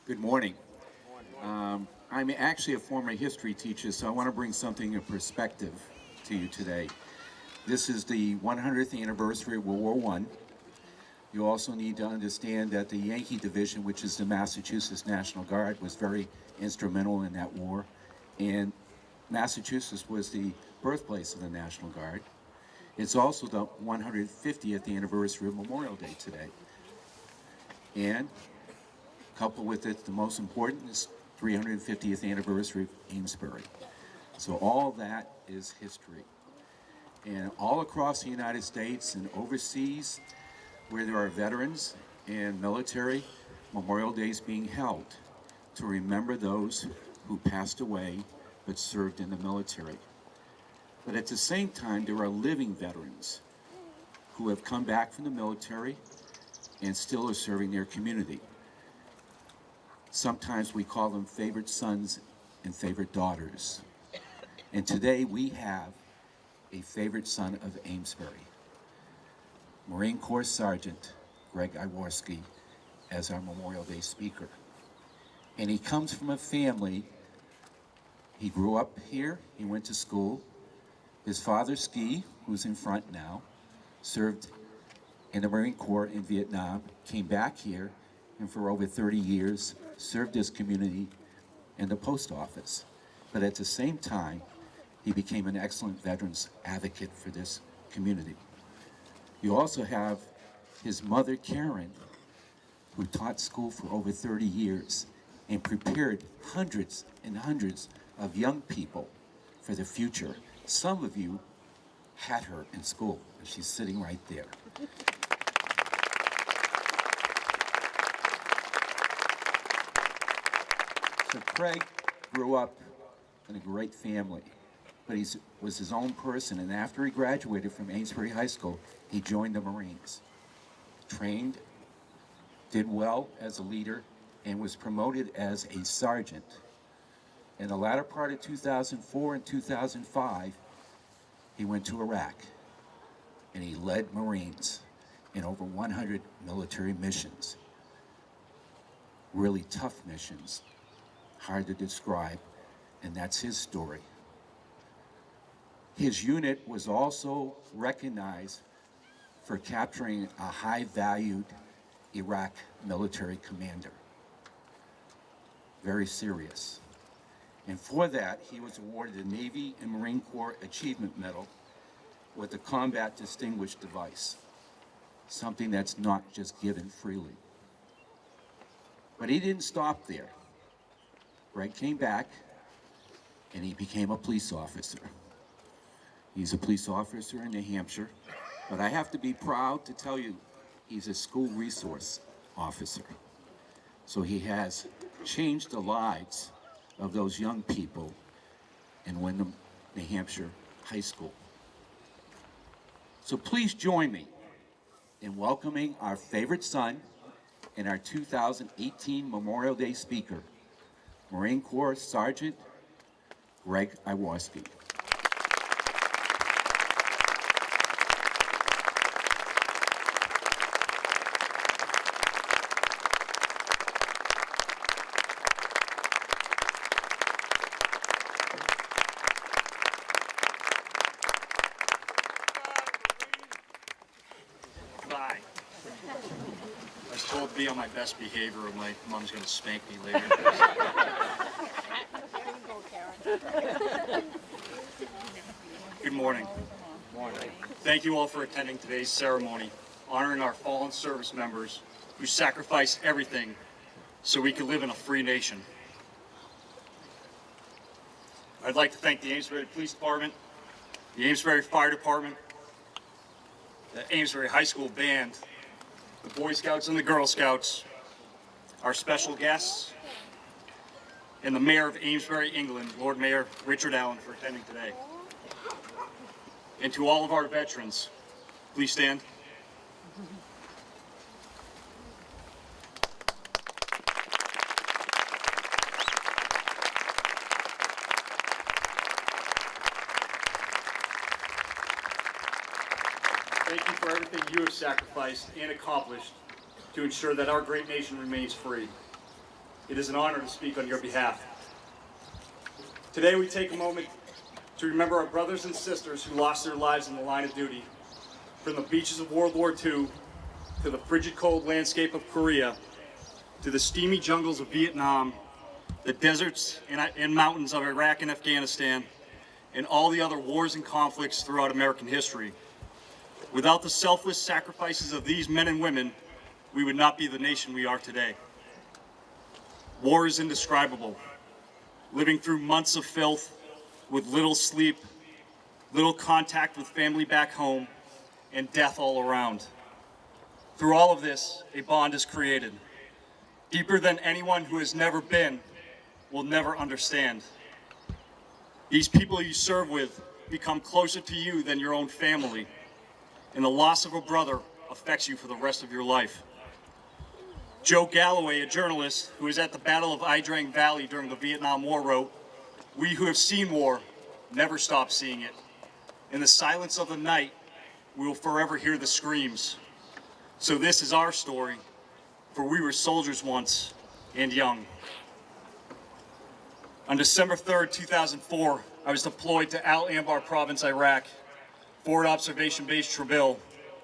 Good morning. I'm actually a former history teacher, so I want to bring something of perspective to you today. This is the 100th anniversary of World War One. You also need to understand that the Yankee Division, which is the Massachusetts National Guard, was very instrumental in that war. And Massachusetts was the birthplace of the National Guard. It's also the 150th anniversary of Memorial Day today. And coupled with it, the most important is 350th anniversary of Amesbury. So all that is history. And all across the United States and overseas, where there are veterans and military, Memorial Day is being held to remember those who passed away but served in the military. But at the same time, there are living veterans who have come back from the military and still are serving their community. Sometimes we call them favorite sons and favorite daughters. And today we have a favorite son of Amesbury, Marine Corps Sergeant Greg Iworsky, as our Memorial Day speaker. And he comes from a family, he grew up here, he went to school. His father, Ski, who's in front now, served in the Marine Corps in Vietnam, came back here, and for over 30 years served his community in the post office. But at the same time, he became an excellent veterans advocate for this community. You also have his mother, Karen, who taught school for over 30 years and prepared hundreds and hundreds of young people for the future. Some of you had her in school, and she's sitting right there. So Craig grew up in a great family, but he was his own person, and after he graduated from Amesbury High School, he joined the Marines. Trained, did well as a leader, and was promoted as a sergeant. In the latter part of 2004 and 2005, he went to Iraq, and he led Marines in over 100 military missions. Really tough missions, hard to describe, and that's his story. His unit was also recognized for capturing a high-valued Iraq military commander. Very serious. And for that, he was awarded the Navy and Marine Corps Achievement Medal with the Combat Distinguished Device, something that's not just given freely. But he didn't stop there. Greg came back, and he became a police officer. He's a police officer in New Hampshire, but I have to be proud to tell you he's a school resource officer. So he has changed the lives of those young people in Windham, New Hampshire High School. So please join me in welcoming our favorite son and our 2018 Memorial Day speaker, Marine Corps Sergeant Greg Iworsky. Bye. I was told to be on my best behavior or my mom's going to spank me later. Good morning. Morning. Thank you all for attending today's ceremony, honoring our fallen service members who sacrificed everything so we could live in a free nation. I'd like to thank the Amesbury Police Department, the Amesbury Fire Department, the Amesbury High School Band, the Boy Scouts and the Girl Scouts, our special guests, and the Mayor of Amesbury, England, Lord Mayor Richard Allen, for attending today. And to all of our veterans, please stand. Thank you for everything you have sacrificed and accomplished to ensure that our great nation remains free. it is an honor to speak on your behalf. Today we take a moment to remember our brothers and sisters who lost their lives in the line of duty, from the beaches of World War II, to the frigid cold landscape of Korea, to the steamy jungles of Vietnam, the deserts and mountains of Iraq and Afghanistan, and all the other wars and conflicts throughout American history. Without the selfless sacrifices of these men and women, we would not be the nation we are today. War is indescribable. Living through months of filth, with little sleep, little contact with family back home, and death all around. Through all of this, a bond is created, deeper than anyone who has never been will never understand. These people you serve with become closer to you than your own family, and the loss of a brother affects you for the rest of your life. Joe Galloway, a journalist who was at the Battle of Ia Drang Valley during the Vietnam War, wrote, "We who have seen war never stop seeing it. In the silence of the night, we will forever hear the screams. So this is our story, for we were soldiers once and young." On December 3rd, 2004, I was deployed to Al Anbar Province, Iraq, Forward Observation Base Treville,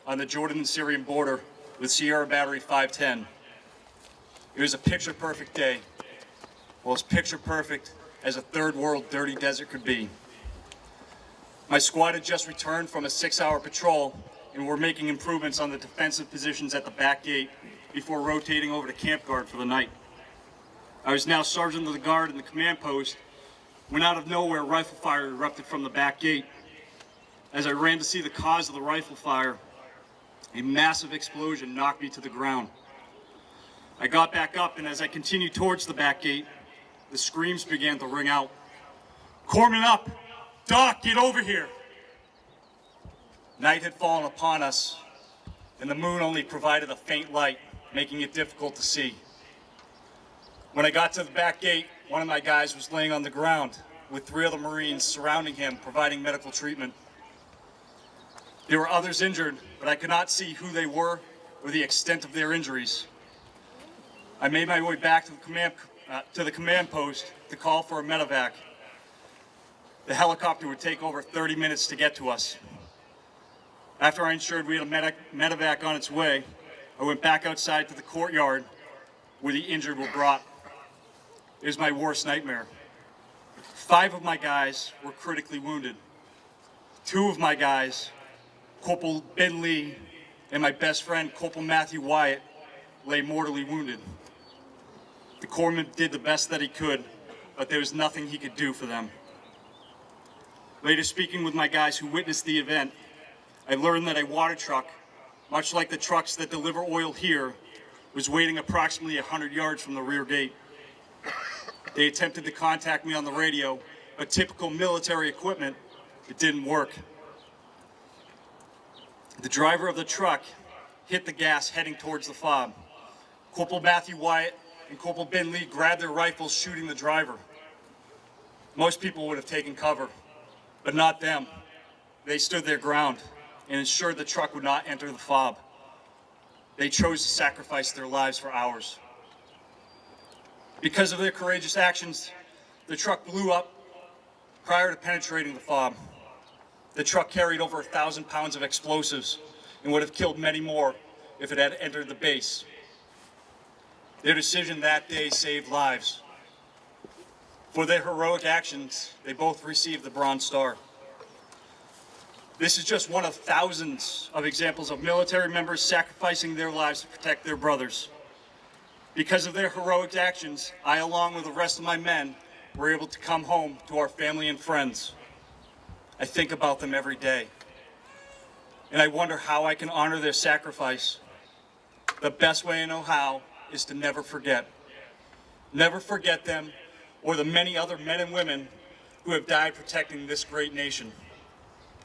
on the Jordan and Syrian border with Sierra Battery 510. It was a picture-perfect day. Well, as picture-perfect as a third world dirty desert could be. My squad had just returned from a 6-hour patrol and were making improvements on the defensive positions at the back gate before rotating over to camp guard for the night. I was now sergeant of the guard in the command post when out of nowhere rifle fire erupted from the back gate. As I ran to see the cause of the rifle fire, a massive explosion knocked me to the ground. I got back up, and as I continued towards the back gate, the screams began to ring out. "Corpsman up! Doc, get over here!" Night had fallen upon us, and the moon only provided a faint light, making it difficult to see. When I got to the back gate, one of my guys was laying on the ground with 3 other Marines surrounding him, providing medical treatment. There were others injured, but I could not see who they were or the extent of their injuries. I made my way back to the command post to call for a medevac. The helicopter would take over 30 minutes to get to us. After I ensured we had a medevac on its way, I went back outside to the courtyard where the injured were brought. It was my worst nightmare. 5 of my guys were critically wounded. 2 of my guys, Corporal Ben Lee and my best friend, Corporal Matthew Wyatt, lay mortally wounded. The corpsman did the best that he could, but there was nothing he could do for them. Later, speaking with my guys who witnessed the event, I learned that a water truck, much like the trucks that deliver oil here, was waiting approximately 100 yards from the rear gate. They attempted to contact me on the radio, but typical military equipment, it didn't work. The driver of the truck hit the gas heading towards the fob. Corporal Matthew Wyatt and Corporal Ben Lee grabbed their rifles, shooting the driver. Most people would have taken cover, but not them. They stood their ground and ensured the truck would not enter the fob. They chose to sacrifice their lives for ours. Because of their courageous actions, the truck blew up prior to penetrating the fob. The truck carried over 1,000 pounds of explosives and would have killed many more if it had entered the base. Their decision that day saved lives. For their heroic actions, they both received the Bronze Star. This is just one of thousands of examples of military members sacrificing their lives to protect their brothers. Because of their heroic actions, I, along with the rest of my men, were able to come home to our family and friends. I think about them every day, and I wonder how I can honor their sacrifice. The best way I know how is to never forget. Never forget them or the many other men and women who have died protecting this great nation.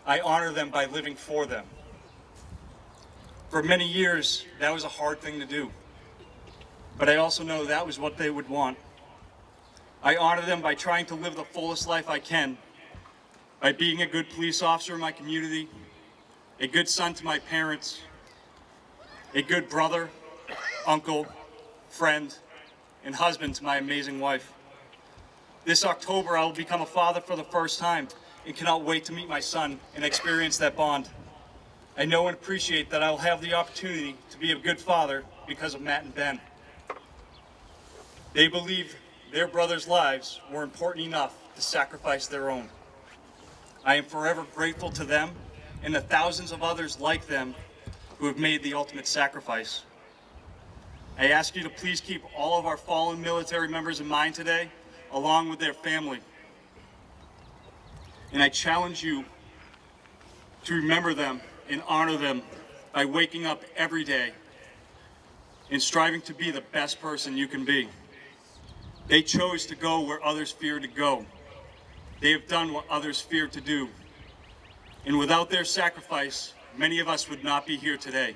I honor them by living for them. For many years, that was a hard thing to do, but I also know that was what they would want. I honor them by trying to live the fullest life I can, by being a good police officer in my community, a good son to my parents, a good brother, uncle, friend, and husband to my amazing wife. This October, I will become a father for the first time and cannot wait to meet my son and experience that bond. I know and appreciate that I will have the opportunity to be a good father because of Matt and Ben. They believe their brothers' lives were important enough to sacrifice their own. I am forever grateful to them and the thousands of others like them who have made the ultimate sacrifice. I ask you to please keep all of our fallen military members in mind today, along with their family. And I challenge you to remember them and honor them by waking up every day and striving to be the best person you can be. They chose to go where others feared to go. They have done what others feared to do. And without their sacrifice, many of us would not be here today.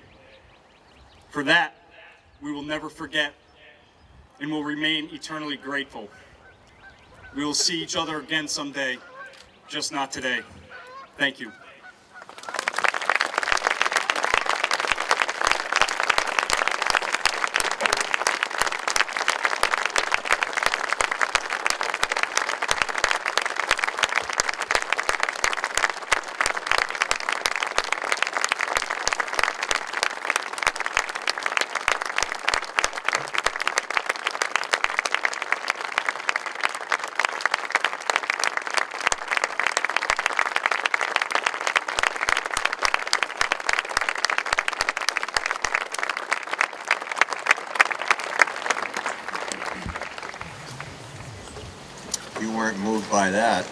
For that, we will never forget and will remain eternally grateful. We will see each other again someday, just not today. Thank you. You weren't moved by that.